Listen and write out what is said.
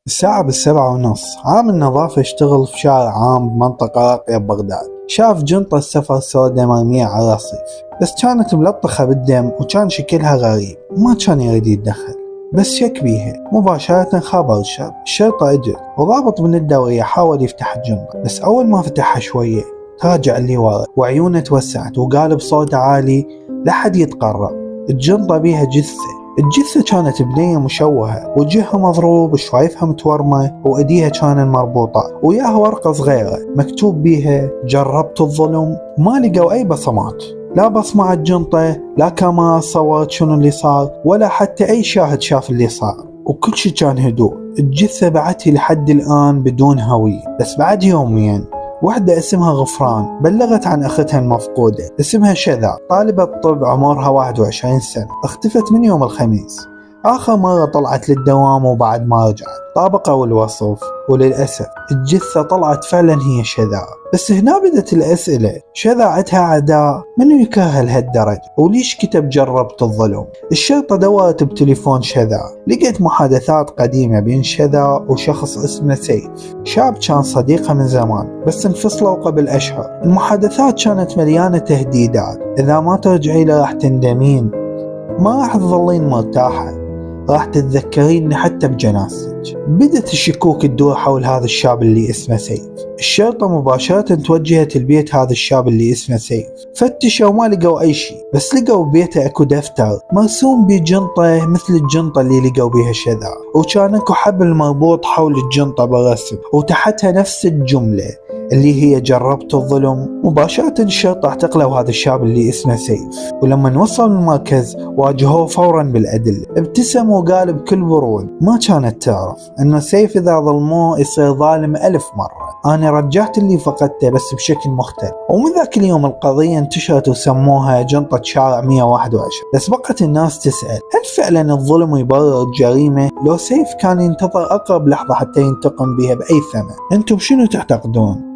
الساعة ب7:30 عامل نظافة يشتغل في شارع عام بمنطقة راقية ببغداد. شاف جنطة سفر سوداء مرمية على الرصيف، بس كانت ملطخة بالدم وكان شكلها غريب وما كان يريد يتدخل، بس شك بيها. مباشرة خابر الشرطة اجت وضابط من الدورية حاول يفتح الجنطة، بس أول ما فتحها شوية تراجع اللي ورا وعيونه توسعت وقال بصوت عالي لحد يتقرب. الجنطة بيها الجثة كانت بنية مشوهة، وجهها مضروب، شفايفها متورمة، وأيديها كانت مربوطة، وياها ورقة صغيرة مكتوب بيها جربت الظلم. ما لقوا أي بصمات، لا بصمة على الجنطة، لا كاميرا صورت شنو اللي صار، ولا حتى أي شاهد شاف اللي صار، وكل شي كان هدوء. الجثة بعتها لحد الآن بدون هوية. بس بعد يومين واحدة اسمها غفران بلغت عن أختها المفقودة اسمها شذا، طالبة طب عمرها 21 سنة، اختفت من يوم الخميس. آخر مرة طلعت للدوام وبعد ما رجعت طابقوا الوصف، وللأسف الجثة طلعت فعلا هي شذا. بس هنا بدت الأسئلة، شذا عندها أعداء؟ منو يكرهها لهالدرجة؟ وليش كتب جربت الظلم؟ الشرطة دورت بتليفون شذا، لقيت محادثات قديمة بين شذا وشخص اسمه سيف، شاب كان صديقها من زمان بس انفصلوا قبل أشهر. المحادثات كانت مليانة تهديدات، إذا ما ترجعي له راح تندمين، ما راح تظلين مرتاحة، راح تتذكرين حتى بجنازتك. بدت الشكوك تدور حول هذا الشاب اللي اسمه سيف. الشرطة مباشرة توجهت البيت هذا الشاب اللي اسمه سيف، فتشوا وما لقوا أي شيء، بس لقوا بيته اكو دفتر مرسوم بجنطة مثل الجنطة اللي لقوا بيها شذا، وكان اكو حبل مربوط حول الجنطة بالرسم، وتحتها نفس الجملة اللي هي جربت الظلم. مباشرة الشرطة اعتقلوا هذا الشاب اللي اسمه سيف، ولما وصل المركز واجهوه فورا بالأدلة. ابتسم وقال بكل برود ما كانت تعرف انه سيف اذا ظلموه يصير ظالم 1000 مرة. انا رجعت اللي فقدته بس بشكل مختلف. ومن ذاك اليوم القضية انتشرت وسموها جنطة شارع 121. بس بقت الناس تسأل هل فعلا الظلم يبرر الجريمة؟ لو سيف كان ينتظر اقرب لحظة حتى ينتقم بها بأي ثمن؟ انتم شنو تعتقدون؟